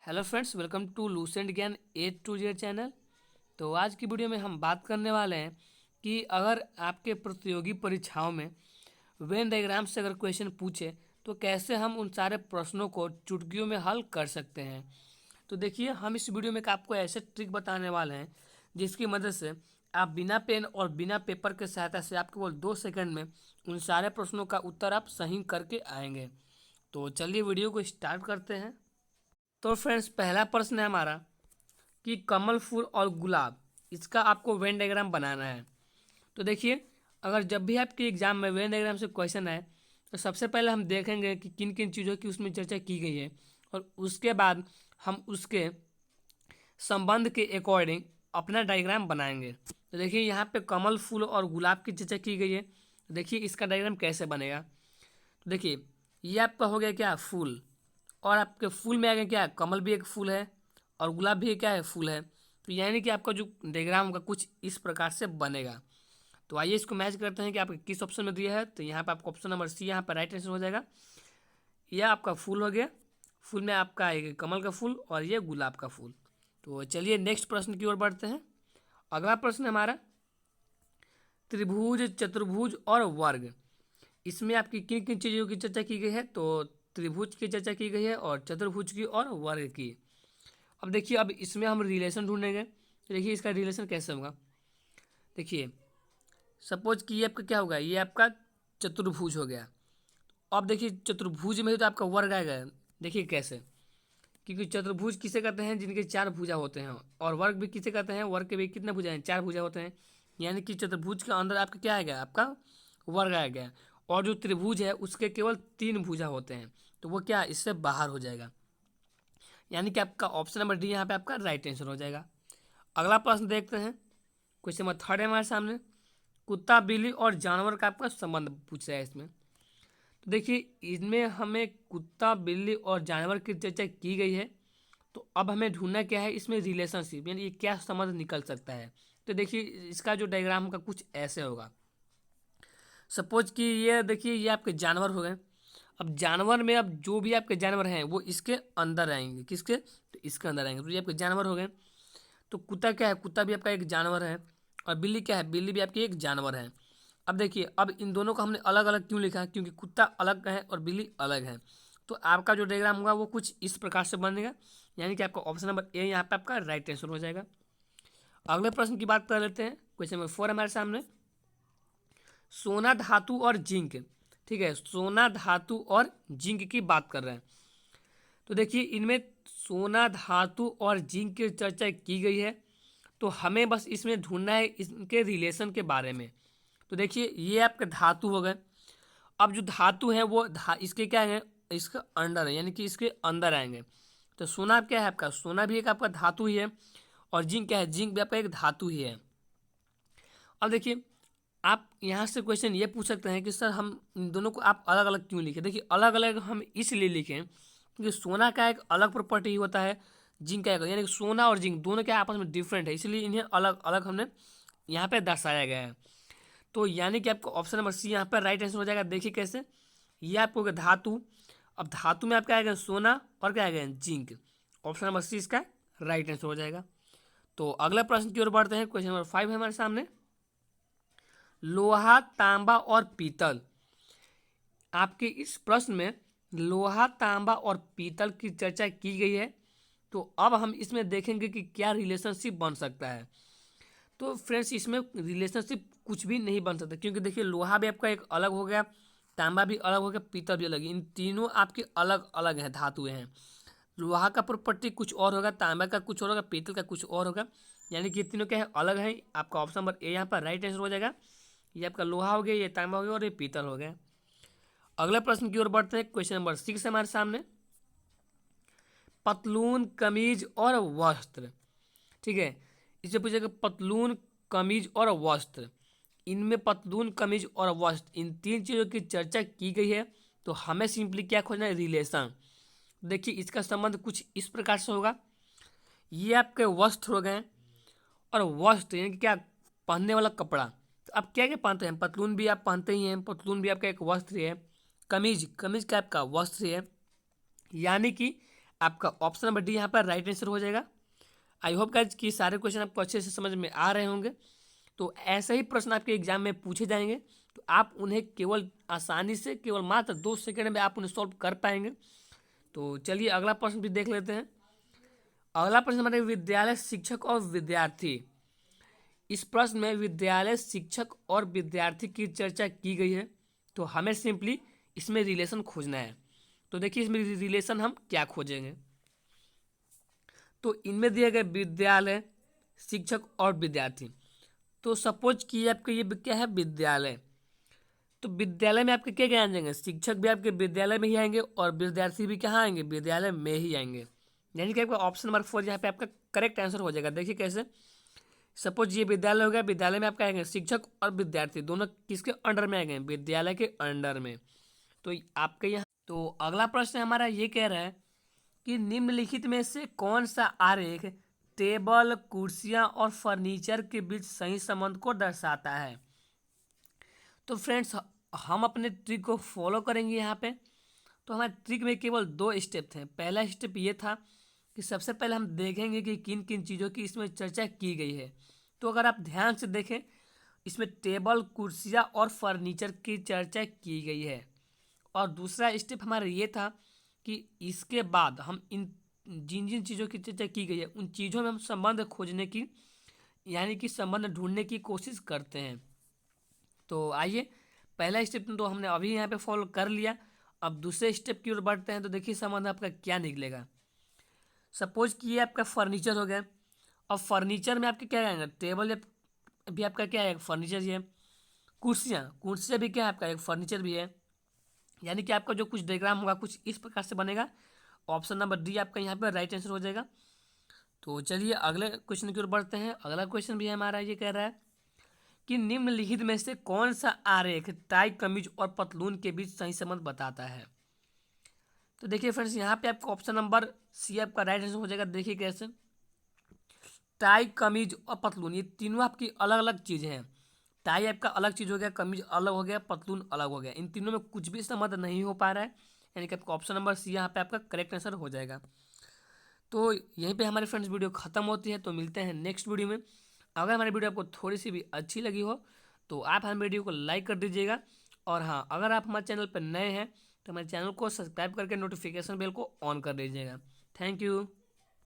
Hello friends, welcome to Lucent Gyan A to Z channel. तो आज की वीडियो में हम बात करने वाले हैं कि अगर आपके प्रतियोगी परीक्षाओं में वेन डायग्राम से अगर क्वेश्चन पूछे तो कैसे हम उन सारे प्रश्नों को चुटकियों में हल कर सकते हैं। तो देखिए, हम इस वीडियो में आपको ऐसे ट्रिक बताने वाले हैं जिसकी मदद से आप बिना पेन और बिना पेपर के सहायता से आप केवल 2 सेकंड में उन सारे प्रश्नों का उत्तर आप सही करके आएंगे। तो चलिए वीडियो को स्टार्ट करते हैं। तो फ्रेंड्स, पहला प्रश्न है हमारा कि कमल फूल और गुलाब, इसका आपको वेन डायग्राम बनाना है। तो देखिए, अगर जब भी आपके एग्जाम में वेन डायग्राम से क्वेश्चन आए तो सबसे पहले हम देखेंगे कि किन किन चीज़ों की उसमें चर्चा की गई है और उसके बाद हम उसके संबंध के अकॉर्डिंग अपना डायग्राम बनाएंगे। तो देखिए, यहाँ पे कमल फूल और गुलाब की चर्चा की गई है। तो देखिए इसका डायग्राम कैसे बनेगा। तो देखिए, ये आपका हो गया क्या, फूल, और आपके फूल में आ गया क्या, कमल भी एक फूल है और गुलाब भी क्या है, फूल है। तो यानी कि आपका जो डायग्राम होगा कुछ इस प्रकार से बनेगा। तो आइए इसको मैच करते हैं कि आपके किस ऑप्शन में दिया है। तो यहाँ पर आपको ऑप्शन नंबर सी यहाँ पर राइट आंसर हो जाएगा। यह आपका फूल हो गया, फूल में आपका एक कमल का फूल और ये गुलाब का फूल। तो चलिए नेक्स्ट प्रश्न की ओर बढ़ते हैं। अगला प्रश्न हमारा त्रिभुज, चतुर्भुज और वर्ग, इसमें आपकी किन किन चीज़ों की चर्चा की गई है। तो त्रिभुज की चर्चा की गई है और चतुर्भुज की और वर्ग की। अब देखिए, अब इसमें हम रिलेशन ढूंढेंगे। तो देखिए इसका रिलेशन कैसे होगा। देखिए, सपोज कि ये आपका क्या होगा, ये आपका चतुर्भुज हो गया। अब देखिए चतुर्भुज में ही तो आपका वर्ग आएगा। देखिए कैसे, क्योंकि चतुर्भुज किसे कहते हैं, जिनके 4 भुजा होते हैं, और वर्ग भी किसे कहते हैं, वर्ग के भी कितने भुजा हैं, 4 भुजा होते हैं। यानी कि चतुर्भुज के अंदर आपका क्या आएगा, आपका वर्ग आएगा। और जो त्रिभुज है उसके केवल 3 भुजा होते हैं, तो वो क्या इससे बाहर हो जाएगा। यानी कि आपका ऑप्शन नंबर डी यहाँ पे आपका राइट आंसर हो जाएगा। अगला प्रश्न देखते हैं। क्वेश्चन नंबर 3 है हमारे सामने। कुत्ता, बिल्ली और जानवर का आपका संबंध पूछ रहा है इसमें। तो देखिए, इसमें हमें कुत्ता, बिल्ली और जानवर की चर्चा की गई है। तो अब हमें ढूंढना क्या है, इसमें रिलेशनशिप, यानी ये क्या संबंध निकल सकता है। तो देखिए इसका जो डायग्राम होगा कुछ ऐसे होगा। सपोज कि ये देखिए, ये आपके जानवर हो गए। अब जानवर में अब जो भी आपके जानवर हैं वो इसके अंदर आएंगे, किसके, तो इसके अंदर आएंगे। तो ये आपके जानवर हो गए। तो कुत्ता क्या है, कुत्ता भी आपका एक जानवर है। और बिल्ली क्या है, बिल्ली भी आपकी एक जानवर है। अब देखिए, अब इन दोनों को हमने अलग अलग क्यों लिखा है, क्योंकि कुत्ता अलग है और बिल्ली अलग है। तो आपका जो डायग्राम होगा वो कुछ इस प्रकार से बनेगा। यानी कि आपका ऑप्शन नंबर ए यहाँ पे आपका राइट आंसर हो जाएगा। अगले प्रश्न की बात कर लेते हैं। क्वेश्चन नंबर 4 हमारे सामने। सोना धातु और जिंक, ठीक है, सोना धातु और जिंक की बात कर रहे हैं। तो देखिए इनमें सोना धातु और जिंक की चर्चा की गई है। तो हमें बस इसमें ढूंढना है इनके रिलेशन के बारे में। तो देखिए, ये आपके धातु हो गए। अब जो धातु है वो इसके क्या है, इसके अंडर है, यानी कि इसके अंदर आएंगे। तो सोना क्या है आपका, सोना भी एक आपका धातु ही है। और जिंक क्या है, जिंक भी आपका एक धातु ही है। अब देखिए, आप यहाँ से क्वेश्चन ये पूछ सकते हैं कि सर हम इन दोनों को आप अलग अलग क्यों लिखे। देखिए, अलग अलग हम इसलिए लिखें क्योंकि सोना का एक अलग प्रॉपर्टी होता है, जिंक का एक, यानी कि सोना और जिंक दोनों क्या आपस में डिफरेंट है, इसलिए इन्हें अलग अलग हमने यहाँ पे दर्शाया गया है। तो यानी कि आपको ऑप्शन नंबर सी यहाँ पर राइट आंसर हो जाएगा। देखिए कैसे, ये आपको होगा धातु। अब धातु में आपका आएगा सोना और क्या आएगा, जिंक। ऑप्शन नंबर सी इसका राइट आंसर हो जाएगा। तो अगला प्रश्न की ओर बढ़ते हैं। क्वेश्चन नंबर 5 है हमारे सामने। लोहा, तांबा और पीतल, आपके इस प्रश्न में लोहा, तांबा और पीतल की चर्चा की गई है। तो अब हम इसमें देखेंगे कि क्या रिलेशनशिप बन सकता है। तो फ्रेंड्स, इसमें रिलेशनशिप कुछ भी नहीं बन सकता, क्योंकि देखिए लोहा भी आपका एक अलग हो गया, तांबा भी अलग हो गया, पीतल भी अलग। इन तीनों आपके अलग अलग हैं, धातुएं हैं। लोहा का प्रॉपर्टी कुछ और होगा, तांबा का कुछ और होगा, पीतल का कुछ और होगा। यानी कि ये तीनों क्या है, अलग हैं। आपका ऑप्शन नंबर ए यहाँ पर राइट आंसर हो जाएगा। ये आपका लोहा हो गया, ये तांबा हो गया और ये पीतल हो गया। अगले प्रश्न की ओर बढ़ते हैं। क्वेश्चन नंबर 6 हमारे सामने। पतलून, कमीज और वस्त्र, ठीक है, इससे पूछेगा पतलून, कमीज और वस्त्र। इनमें पतलून, कमीज और वस्त्र, इन 3 चीज़ों की चर्चा की गई है। तो हमें सिंपली क्या खोजना है, रिलेशन। देखिए इसका संबंध कुछ इस प्रकार से होगा। ये आपके वस्त्र हो गए, और वस्त्र यानी कि क्या, पहनने वाला कपड़ा। तो आप क्या क्या पहनते हैं, पतलून भी आप पहनते ही हैं, पतलून भी आपका एक वस्त्र है। कमीज, कमीज क्या आपका वस्त्र है। यानी कि आपका ऑप्शन नंबर डी यहाँ पर राइट आंसर हो जाएगा। आई होप गाइज कि सारे क्वेश्चन आपको अच्छे से समझ में आ रहे होंगे। तो ऐसे ही प्रश्न आपके एग्जाम में पूछे जाएंगे, तो आप उन्हें केवल आसानी से, केवल मात्र 2 सेकंड में आप उन्हें सॉल्व कर पाएंगे। तो चलिए अगला प्रश्न भी देख लेते हैं। अगला प्रश्न हमारे विद्यालय शिक्षक और विद्यार्थी। इस प्रश्न में विद्यालय शिक्षक और विद्यार्थी की चर्चा की गई है, तो हमें सिंपली इसमें रिलेशन खोजना है। तो देखिए इसमें रिलेशन हम क्या खोजेंगे। तो इनमें दिए गए विद्यालय शिक्षक और विद्यार्थी, तो सपोज कि आपका ये क्या है विद्यालय, तो विद्यालय में आपके क्या क्या आ जाएंगे, शिक्षक भी आपके विद्यालय में ही आएंगे और विद्यार्थी भी कहाँ आएंगे, विद्यालय में ही आएंगे। यानी कि आपका ऑप्शन नंबर 4 यहाँ पे आपका करेक्ट आंसर हो जाएगा। देखिए कैसे, सपोज ये विद्यालय हो गया, विद्यालय में आपका आएंगे शिक्षक और विद्यार्थी, दोनों किसके अंडर में आएंगे, विद्यालय के अंडर में। तो आपके यहाँ तो अगला प्रश्न हमारा ये कह रहा है कि निम्नलिखित में से कौन सा आरेख टेबल, कुर्सियां और फर्नीचर के बीच सही संबंध को दर्शाता है। तो फ्रेंड्स हम अपने ट्रिक को फॉलो करेंगे यहाँ पे। तो हमारे ट्रिक में केवल 2 स्टेप थे। पहला स्टेप ये था कि सबसे पहले हम देखेंगे कि किन किन चीज़ों की इसमें चर्चा की गई है। तो अगर आप ध्यान से देखें, इसमें टेबल, कुर्सियाँ और फर्नीचर की चर्चा की गई है। और दूसरा स्टेप हमारा ये था कि इसके बाद हम इन जिन जिन चीज़ों की चर्चा की गई है उन चीज़ों में हम संबंध खोजने की, यानी कि संबंध ढूंढने की कोशिश करते हैं। तो आइए, पहला स्टेप तो हमने अभी यहाँ पे फॉलो कर लिया। अब दूसरे स्टेप की ओर बढ़ते हैं। तो देखिए संबंध आपका क्या निकलेगा। सपोज कि ये आपका फर्नीचर हो गया। अब फर्नीचर में आपके क्या आएगा, टेबल भी आपका क्या है, फर्नीचर ही है। कुर्सियाँ भी क्या है आपका, एक फर्नीचर भी है। यानी कि आपका जो कुछ डायग्राम होगा कुछ इस प्रकार से बनेगा। ऑप्शन नंबर डी आपका यहाँ पर राइट आंसर हो जाएगा। तो चलिए अगले क्वेश्चन की ओर बढ़ते हैं। अगला क्वेश्चन भी हमारा ये कह रहा है कि निम्नलिखित में से कौन सा आरेख टाई, कमीज और पतलून के बीच सही संबंध बताता है। तो देखिए फ्रेंड्स यहाँ पे आपका ऑप्शन नंबर सी आपका राइट आंसर हो जाएगा। देखिए कैसे, टाई, कमीज और पतलून ये तीनों आपकी अलग अलग चीज़ें हैं। टाई आपका अलग चीज़ हो गया, कमीज अलग हो गया, पतलून अलग हो गया। इन तीनों में कुछ भी संबंध नहीं हो पा रहा है, यानी कि आपका ऑप्शन नंबर सी यहाँ पे आपका करेक्ट आंसर हो जाएगा। तो यहीं पे हमारे फ्रेंड्स वीडियो खत्म होती है। तो मिलते हैं नेक्स्ट वीडियो में। अगर हमारी वीडियो आपको थोड़ी सी भी अच्छी लगी हो तो आप हमारे वीडियो को लाइक कर दीजिएगा। और हाँ, अगर आप हमारे चैनल पर नए हैं तो हमारे चैनल को सब्सक्राइब करके नोटिफिकेशन बेल को ऑन कर दीजिएगा। Thank you.